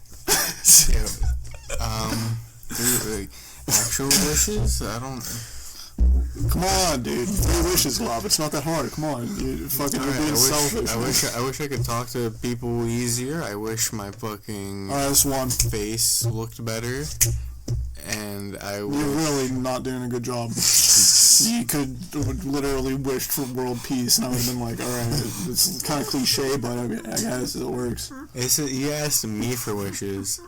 Actual wishes? I don't... Come on, dude. 3 wishes, love. It's not that hard. Come on. You're being selfish. I wish I could talk to people easier. I wish my fucking Alright, that's 1. face looked better. And I You're wish... really not doing a good job. You could literally wished for world peace, and I would have been like, alright, it's kind of cliche, but I guess it works. You asked me for wishes.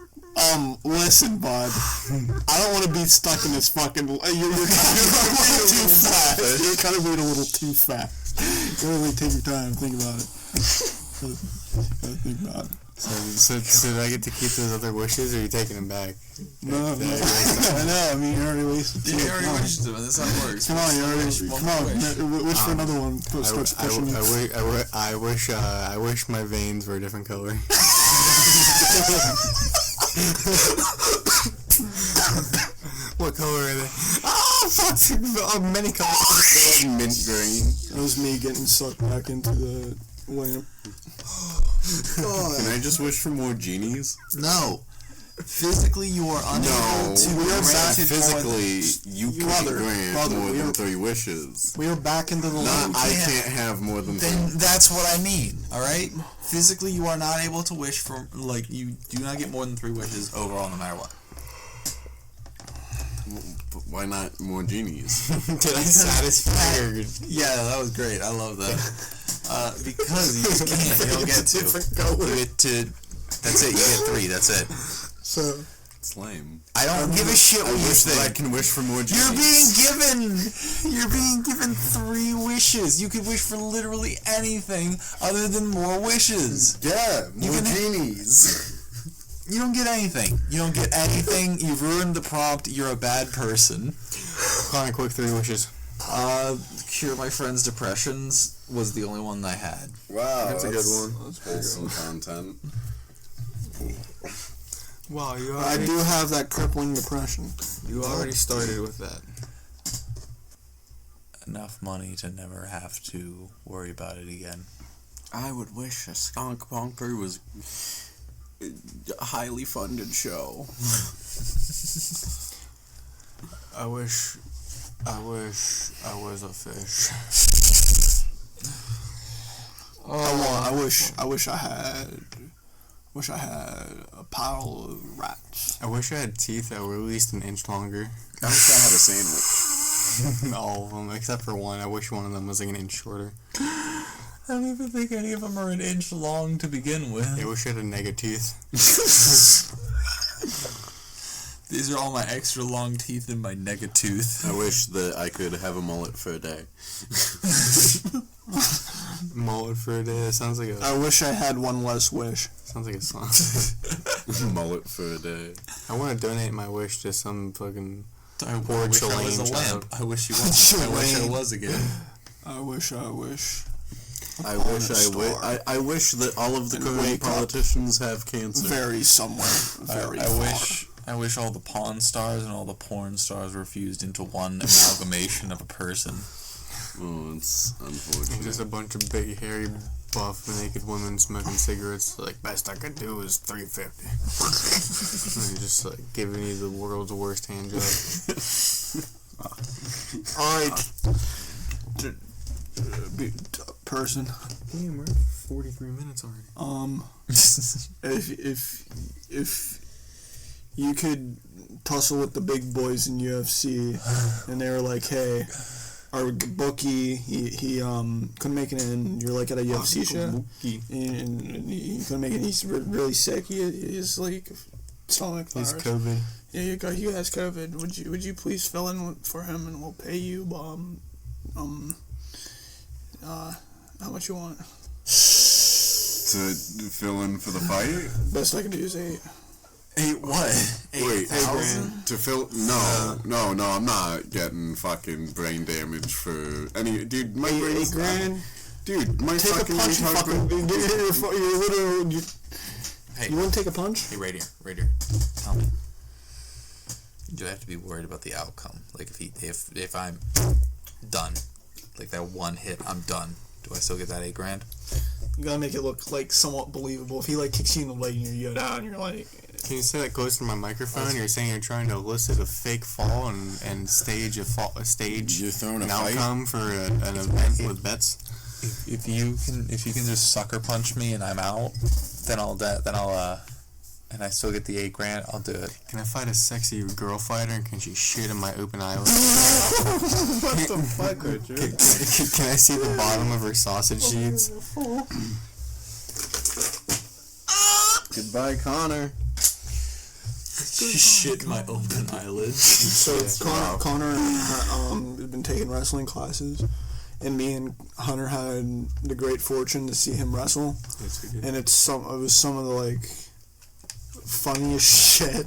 Listen, bud. I don't want to be stuck in this fucking... You're kind of moving too fast. You're kind of moving a little too fast. You really take your time and think about it. Gotta think about it. So do I get to keep those other wishes, or are you taking them back? No, I know. I mean, you already wasted 2. You already wished them, and that's how it works. Come on, you already... Come on, wish for another one. Starts pushing me. I wish my veins were a different color. What color are they? Oh, fuck! Many colors. Mint green. That was me getting sucked back into the lamp. Can I just wish for more genies? No. Physically, you are unable to grant it physically, you can't Brother, grant more we than are- 3 wishes. We are back into the Not, lamp. I can't have more than 3. Then that's what I mean, alright? Physically, you are not able to wish for, like, you do not get more than 3 wishes overall, no matter what. But why not more genies? Did I satisfy your... Yeah, that was great. I love that. Because you just can't. You don't get to. You get to. That's it. You get 3. That's it. So, It's lame. I don't give a shit I what you wish that I think. can wish for more genies. You're being given 3 wishes. You could wish for literally anything other than more wishes. Yeah, You more can- genies. You don't get anything. You don't get anything. You've ruined the prompt. You're a bad person. Connor, quick 3 wishes. Cure my friend's depressions was the only one I had. Wow, That's a good one. That's wholesome content. Wow, you I do have that crippling depression. already started with that. Enough money to never have to worry about it again. I would wish a Skunk Bunker was a highly funded show. I wish I was a fish. I wish I had a pile of rats. I wish I had teeth that were at least an inch longer. I wish I had a sandwich. All of them, except for one. I wish one of them was like an inch shorter. I don't even think any of them are an inch long to begin with. I wish I had a negative teeth. These are all my extra long teeth and my negatooth. I wish that I could have a mullet for a day. Mullet for a day. That sounds like a. I wish I had one less wish. Sounds like a song. Mullet for a day. I want to donate my wish to some fucking. I Poor wish I was Chilean a lamp. child. I wish you was. I wish I was again. I wish. I wish that all of the current politicians have cancer. Very somewhere. Very far. I wish all the Pawn Stars and all the porn stars were fused into one amalgamation of a person. Oh, it's unfortunate. Just a bunch of big, hairy, buff, naked women smoking cigarettes. Like, best I could do is $3.50. And just like giving you the world's worst hand job. Alright. Person. Damn, we're at 43 minutes already. If you could tussle with the big boys in UFC, and they were like, "Hey, our bookie, he couldn't make it in. You're like at a UFC show, and he couldn't make it. He's really sick. He's like stomach virus. He's COVID. Yeah, you has COVID. Would you please fill in for him, and we'll pay you how much you want? To fill in for the fight? Best I can do is 8. 8 what? Wait, 8,000? to fill? No, I'm not getting fucking brain damage for any. Dude, my brain's 8 grand. Dude, my Take fucking a punch, retard brain. you're literally. Hey, You want to take a punch? hey, right here. Tell me. Do I have to be worried about the outcome? Like if I'm done, like that one hit, I'm done. Do I still get that 8 grand? You gotta make it look like somewhat believable. If he like kicks you in the leg and you're down, you're like. Can you say that close to my microphone? You're saying you're trying to elicit a fake fall and stage a stage You're throwing an a fight? outcome for an event with bets. If you can just sucker punch me and I'm out, then I'll and I still get the 8 grand. I'll do it. Can I fight a sexy girl fighter and can she shit in my open eyelid? What the fuck, Richard? Can I see the bottom of her sausage seeds? Goodbye, Connor. She shit in my open eyelids. So Connor had been taking wrestling classes, and me and Hunter had the great fortune to see him wrestle. Yes, we did. And it was some of the like funniest shit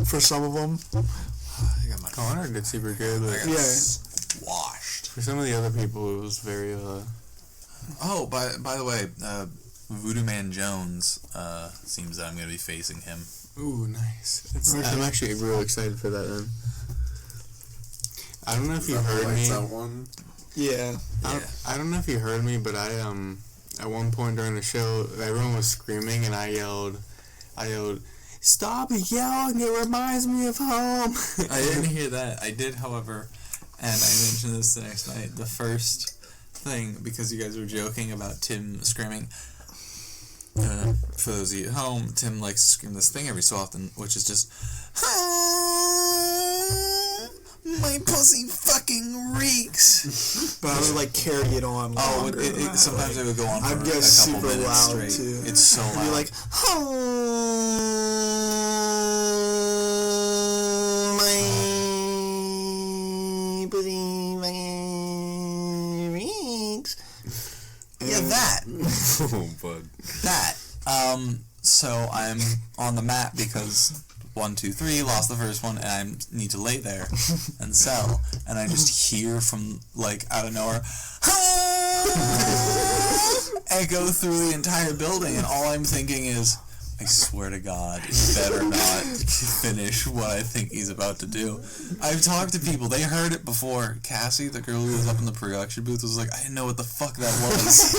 for some of them. I got my Connor did super good. But washed. for some of the other people, it was very. Oh, by the way, Voodoo Man Jones seems that I'm going to be facing him. Ooh, nice. I'm actually real excited for that then. I don't know if you heard me. One? Yeah. I don't know if you heard me, but I at one point during the show, everyone was screaming and I yelled, "Stop yelling! It reminds me of home." I didn't hear that. I did, however, and I mentioned this the next night. The first thing, because you guys were joking about Tim screaming. For those of you at home, Tim likes to scream this thing every so often, which is just, my pussy fucking reeks. But I would like carry it on. Oh, longer than that. sometimes it would go on for I'd a get couple super minutes loud straight. too. It's so I'd loud. be like, my pussy fucking reeks. Yeah, that. Oh, bud. That. So I'm on the mat because 1, 2, 3 lost the first one, and I need to lay there and sell. And I just hear from like out of nowhere, echo through the entire building, and all I'm thinking is, I swear to God, he better not finish what I think he's about to do. I've talked to people, they heard it before. Cassie, the girl who was up in the production booth, was like, I didn't know what the fuck that was.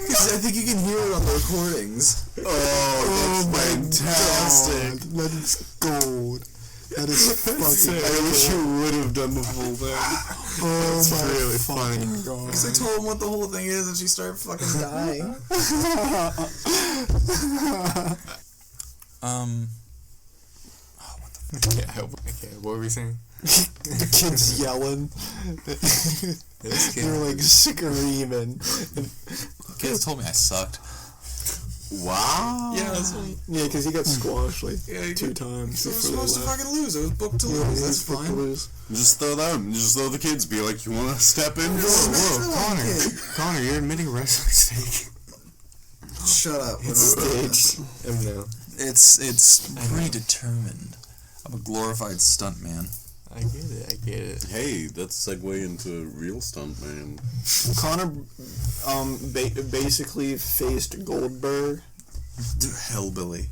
Because I think you can hear it on the recordings. Oh, that's fantastic. That is gold. That is fucking. I wish you would have done the full thing. Oh It's my really fucking funny. god. Because I told him what the whole thing is, and she started fucking dying. Okay, what were we saying? The kids yelling. They're like screaming. Kids told me I sucked. Wow. Yeah, that's what Yeah, because he got squashed like he 2 times. He was before they supposed to left. fucking lose. It was booked to Yeah, lose. he That's was booked to fine. lose. Just throw the kids. Be like, you want to step in? Connor, you're admitting wrestling mistake. Shut up. It's staged. No. It's predetermined. I'm a glorified stuntman. I get it. Hey, that's a segue into real stuntman. Connor basically faced Goldberg. Hellbilly.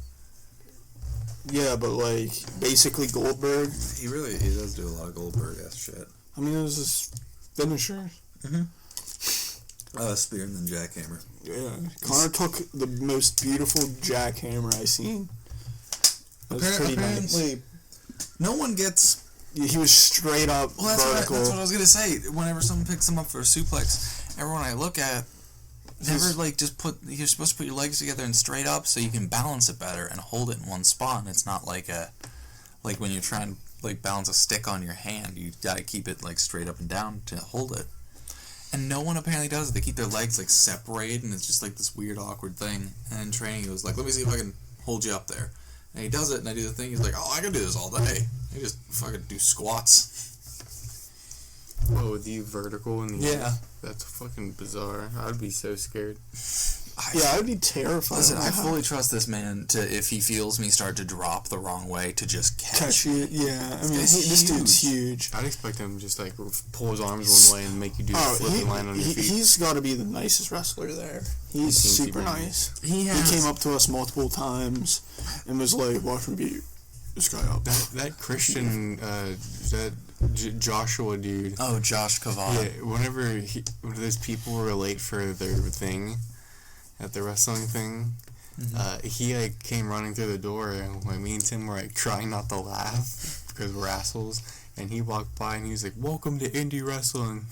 Yeah, but like basically Goldberg. He does do a lot of Goldberg-esque shit. I mean, it was his finisher. Spear and then jackhammer. Yeah, Connor took the most beautiful jackhammer I seen. That was pretty nice. Apparently, no one gets. He was straight up vertical. That's what I was gonna say. Whenever someone picks him up for a suplex, everyone I look at never like just put. You're supposed to put your legs together and straight up so you can balance it better and hold it in one spot. And it's not like when you're trying to like balance a stick on your hand. You gotta keep it like straight up and down to hold it. And no one apparently does it. They keep their legs like separated, and it's just like this weird, awkward thing. And in training, he was like, "Let me see if I can hold you up there." And he does it, and I do the thing. He's like, "Oh, I can do this all day." I just fucking do squats. Oh, with you vertical in the Yeah. air? That's fucking bizarre. I'd be so scared. Yeah, I'd be terrified. Listen, I fully trust this man to, if he feels me start to drop the wrong way, to just catch you. Yeah, I mean, This this guy's dude's huge. I'd expect him to just like pull his arms one way and make you do a flip and land on your feet. He's got to be the nicest wrestler there. He's seems to super be. nice. He He came up to us multiple times and was like, "Watch me beat this guy up." That Christian, Joshua dude. Oh, Josh Kavat. Yeah, whenever those people were late for their thing, at the wrestling thing, he like came running through the door, and like, me and Tim were like trying not to laugh because we're assholes. And he walked by and he was like, "Welcome to indie wrestling."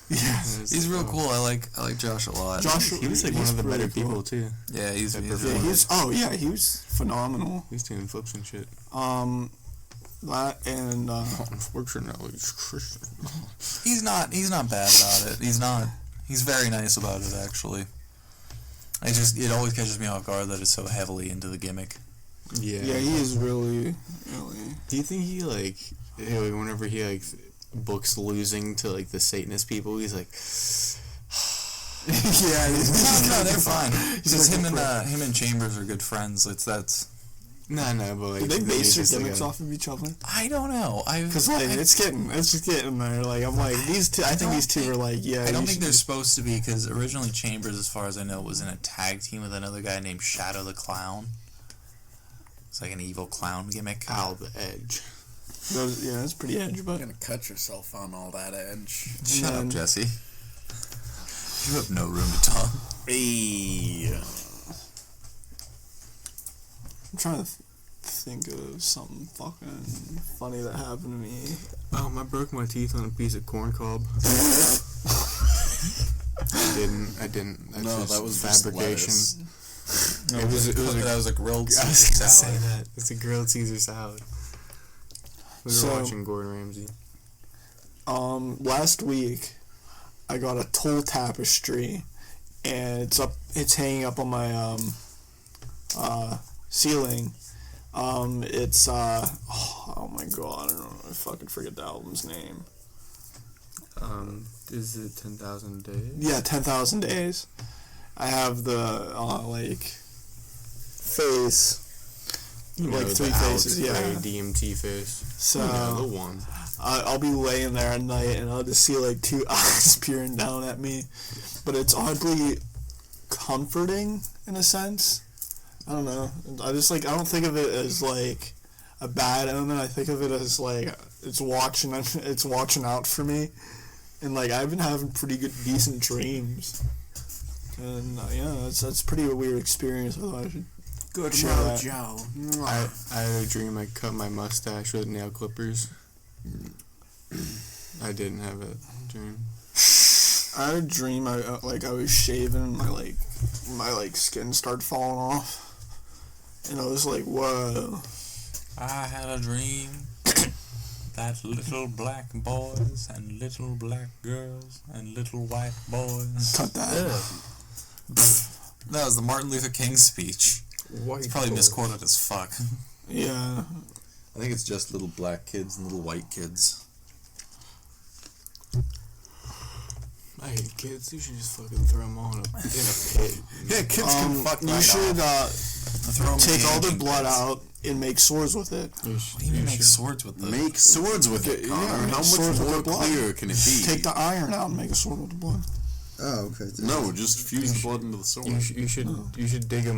Yeah, He's real cool. I like Josh a lot. He was like one of the better people too. Yeah, he's he was phenomenal. He's doing flips and shit. That and Unfortunately, he's Christian. he's not bad about it. He's very nice about it, actually. It always catches me off guard that it's so heavily into the gimmick. Yeah. yeah, he is really. Do you think he like whenever he like books losing to like the Satanist people, he's like, Yeah, No, they're fine. Because him and Chambers are good friends. no, but like did they base their just, like, gimmicks off of each other? I don't know. Because like it's just getting there. Like I'm like these two. I think these two are like I don't you think they're should- supposed to be, because originally Chambers, as far as I know, was in a tag team with another guy named Shadow the Clown. It's like an evil clown gimmick. Al the Edge. Yeah, that's pretty edge, but You're gonna cut yourself on all that edge. Shut then- up, Jesse. You have no room to talk. Hey. I'm trying to think of something fucking funny that happened to me. Oh, I broke my teeth on a piece of corn cob. I didn't. That's No, just that was fabrication. Just It was a grilled I was Caesar gonna say salad. that. It's a grilled Caesar salad. We were So- watching Gordon Ramsay. Last week I got a toll tapestry, and it's hanging up on my ceiling. It's oh my god, I don't know, I fucking forget the album's name. Is it 10,000 Days? Yeah, 10,000 Days. I have the face, You like know, three the Alex faces. Yeah. Gray DMT face. So You know, the one. I'll be laying there at night and I'll just see like two eyes peering down at me, but it's oddly comforting in a sense. I don't know. I don't think of it as like a bad omen. I think of it as like it's watching out for me, and like I've been having pretty decent dreams, and that's pretty weird experience. I thought I should Good share that. Joe. I had a dream I cut my mustache with nail clippers. I didn't have a dream. I had a dream I was shaving, my skin started falling off. And I was like, whoa. I had a dream that little black boys and little black girls and little white boys. Cut that. That was the Martin Luther King speech. It's probably misquoted as fuck. Yeah. I think it's just little black kids and little white kids. I hate kids. You should just fucking throw them all in a pit. Yeah, kids can fuck You right should take all their the blood out and make swords with it. What do you mean make swords with the... Make swords with it, Connor. Yeah, How swords much with more the blood. clear can it be? Take the iron out and make a sword with the blood. Oh, okay. No, just fuse the blood into the sword. You should dig a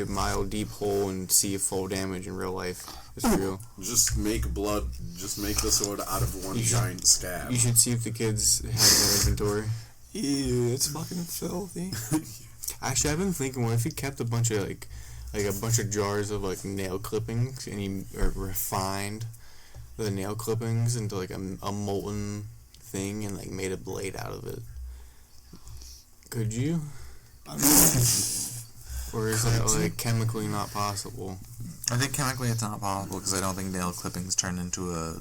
mile deep hole and see if full damage in real life. It's real. Just make the sword out of one giant scab. You should see if the kids have their inventory. Ew, it's fucking filthy. Actually, I've been thinking, what if you kept a bunch of a bunch of jars of like nail clippings and you refined the nail clippings into like a molten thing and like made a blade out of it? Could you? Or is that like chemically not possible? I think chemically it's not possible because I don't think nail clippings turn into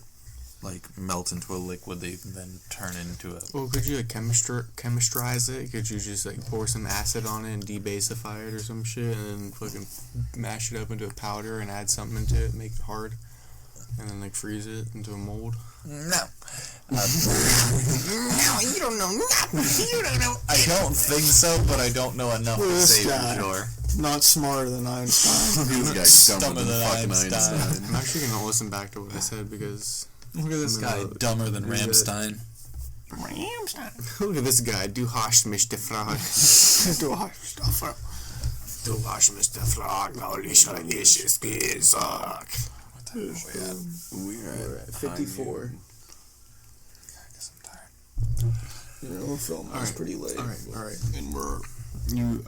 melt into a liquid they can then turn into a... Well, could you like chemistrize it? Could you just like pour some acid on it and debasify it or some shit and then fucking mash it up into a powder and add something into it, make it hard, and then like freeze it into a mold? No. No, you don't know nothing. You don't know. I don't think so, but I don't know enough to This say guy. for sure. Not smarter than Einstein. This guy's dumber Dumber than than fucking Einstein. Einstein. I'm actually gonna listen back to what I said because Look at this guy, dumber than Rammstein. look at this guy. Du hast mich gefragt. Du hast mich gefragt, weil ich nicht gesagt. We're at 54. You know, the film was pretty late. All right. And we're... You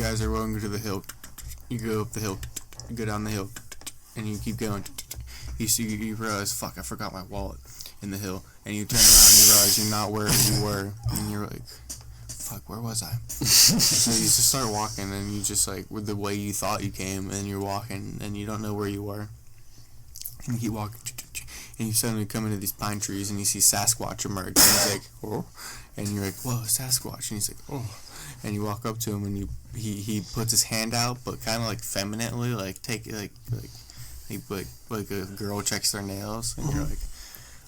guys are going to the hill. You go up the hill. You go down the hill, and you keep going. You realize, fuck, I forgot my wallet in the hill, and you turn around and you realize you're not where you were, and you're like, fuck, where was I? So you just start walking, and you just like with the way you thought you came, and you're walking, and you don't know where you were, and you keep walking, and you suddenly come into these pine trees, and you see Sasquatch emerge, and he's like, oh, and you're like, whoa, Sasquatch, and he's like, oh. And you walk up to him, and he puts his hand out, but kind of like femininely, like take like a girl checks their nails, and you're like,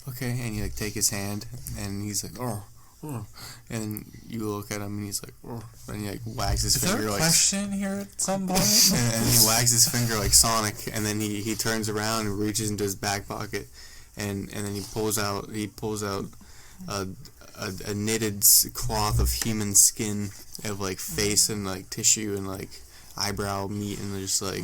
okay, and you like take his hand, and he's like, oh, and you look at him, and he's like, oh, and he like wags his finger Is there a like question here at some point? and he wags his finger like Sonic, and then he turns around and reaches into his back pocket, and then he pulls out a knitted cloth of human skin of like face and like tissue and like eyebrow meat and just like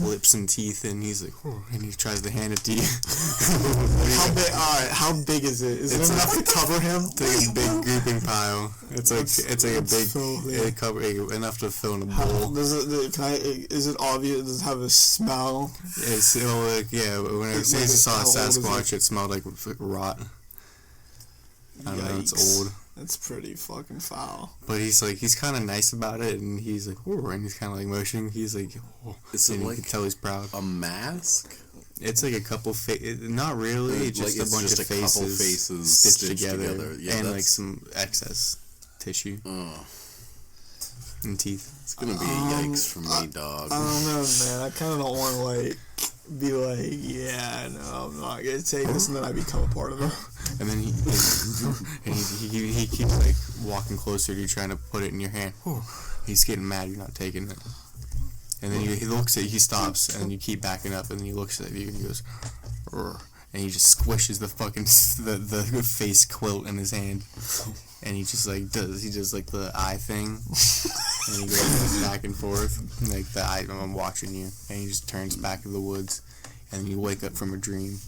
lips and teeth, and he's like, oh, and he tries to hand it to you. How big? Alright, how big is it? Is it enough to cover him? It's like a big grouping pile. It's like a big. So It cover enough to fill in a How, bowl. does it? Is it obvious? Does it have a smell? It's like when I say I saw a How old is Sasquatch, it smelled like rot. I don't know, it's Yikes. old. That's pretty fucking foul. But he's kind of nice about it, and he's like, oh, and he's kind of like motioning. He's like, oh, Is it and you like can tell he's proud. a mask? It's like a couple not really, it's just Like, a bunch of couple faces stitched together, Yeah, and like that's- some excess tissue and teeth. It's gonna be a yikes for me, dog. I don't know, man. I kind of don't want to like be like, yeah, no, I'm not gonna take this, and then I become a part of it. And then he keeps like walking closer to you, trying to put it in your hand. He's getting mad you're not taking it. And then he looks at you, he stops, and you keep backing up, and then he looks at you and he goes, "Rrr," and he just squishes the fucking the face quilt in his hand, and he just does like the eye thing, and he goes back and forth like the eye. I'm watching you, and he just turns back to the woods, and then you wake up from a dream.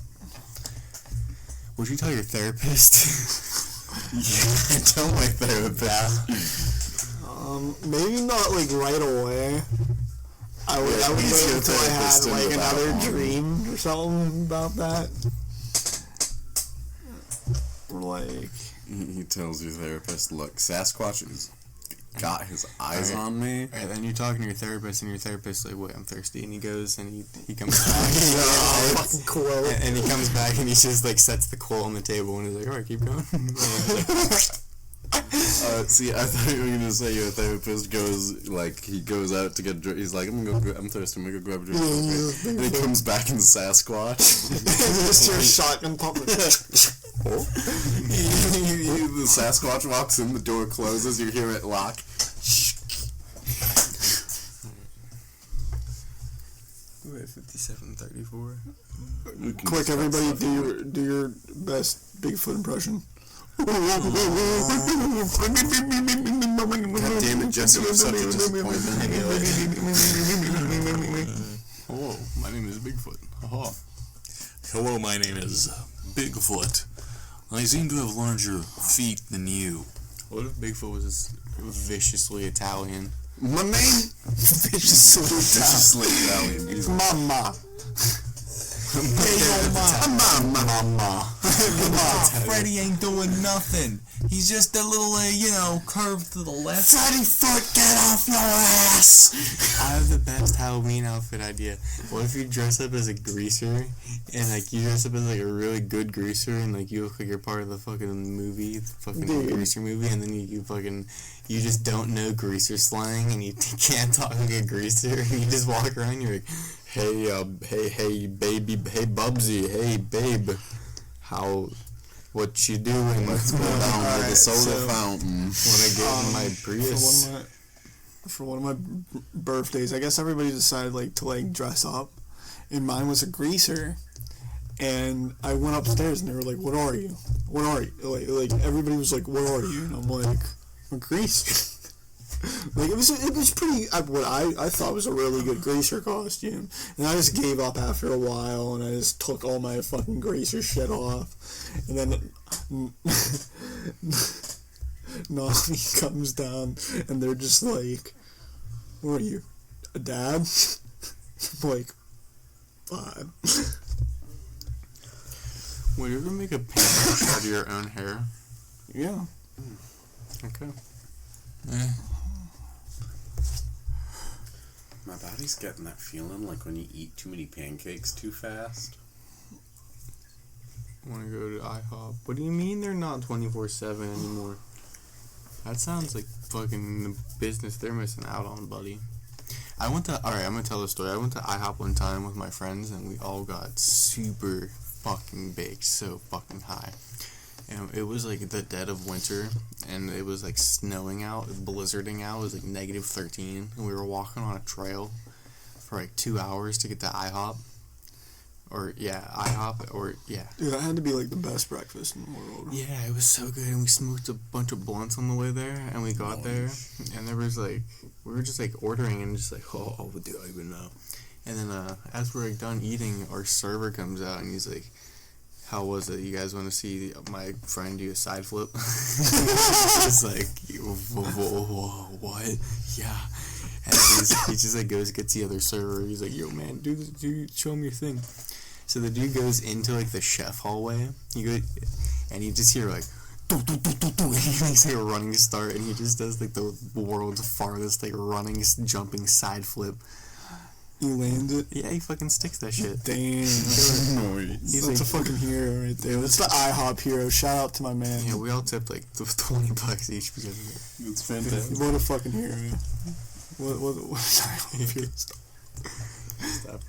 Would you tell your therapist? Yeah, tell my therapist. Maybe not like right away. I would Yeah, wait easier until I had therapist like into that another one. dream or something about that. Or like, He tells your therapist, look, Sasquatch has got his eyes Alright. on me. Alright, then you're talking to your therapist, and your therapist's like, wait, I'm thirsty, and he goes, and he comes back, fucking quilt. and he comes back, and he just, like, sets the quilt on the table, and he's like, alright, keep going. And he's like, See, I thought you were gonna say your therapist goes he goes out to get a drink. He's like, I'm thirsty. I'm gonna go grab a drink. And he comes back in Sasquatch. Just your shotgun pump. The Sasquatch walks in, the door closes, you hear it lock. We're at 57:34. Quick, everybody, do your best Bigfoot impression. God damn it, Jessie, you're such a disappointment. Hello, my name is Bigfoot. Aha. Hello, my name is Bigfoot. I seem to have larger feet than you. What if Bigfoot was just viciously Italian? My name? Viciously Italian. It's Mama. Mama. Freddy ain't doing nothing. He's just a little, curve to the left. Freddy Foot, get off your ass! I have the best Halloween outfit idea. What if you dress up as a greaser, and you dress up as a really good greaser, and you look like you're part of the fucking movie, greaser movie, and then you just don't know greaser slang, and you can't talk like a greaser, and you just walk around, and you're like, hey baby, hey Bubsy, hey babe, what you doing? Let's go down to the soda fountain. Wanna get in my Prius? For one of my birthdays, I guess everybody decided to dress up, and mine was a greaser. And I went upstairs, and they were like, "What are you? What are you?" Like everybody was like, "What are you?" And I'm like, "I'm a greaser." It was pretty. What I thought was a really good greaser costume, and I just gave up after a while, and I just took all my fucking greaser shit off, and then Nami comes down, and they're just like, "What are you, a dad?" I'm like, 5. Would you ever make a paintbrush out of your own hair? Yeah. Okay. My body's getting that feeling like when you eat too many pancakes too fast. I want to go to IHOP. What do you mean they're not 24/7 anymore? That sounds like fucking business they're missing out on, buddy. Alright, I'm gonna tell the story. I went to IHOP one time with my friends, and we all got super fucking baked, so fucking high. And it was the dead of winter, and it was snowing out, blizzarding out. It was negative 13, and we were walking on a trail for 2 hours to get to IHOP. Dude, that had to be the best breakfast in the world. Yeah, it was so good, and we smoked a bunch of blunts on the way there, and we got there, and there was we were just ordering, and just oh, what do I even know? And then as we're done eating, our server comes out, and he's like, "How was it? You guys want to see my friend do a side flip?" It's what? Yeah. And he just goes, gets the other server. He's like, "Yo, man, show him your thing." So the dude goes into the chef hallway. And you just hear do, do, do, do, do. And he's a running start, and he just does the world's farthest running, jumping side flip. You land it? Yeah, he fucking sticks that shit. Damn. He's a fucking hero right there. That's the IHOP hero. Shout out to my man. Yeah, we all tipped $20 each because of it. It's fantastic. What a fucking hero. What IHOP hero. Stop.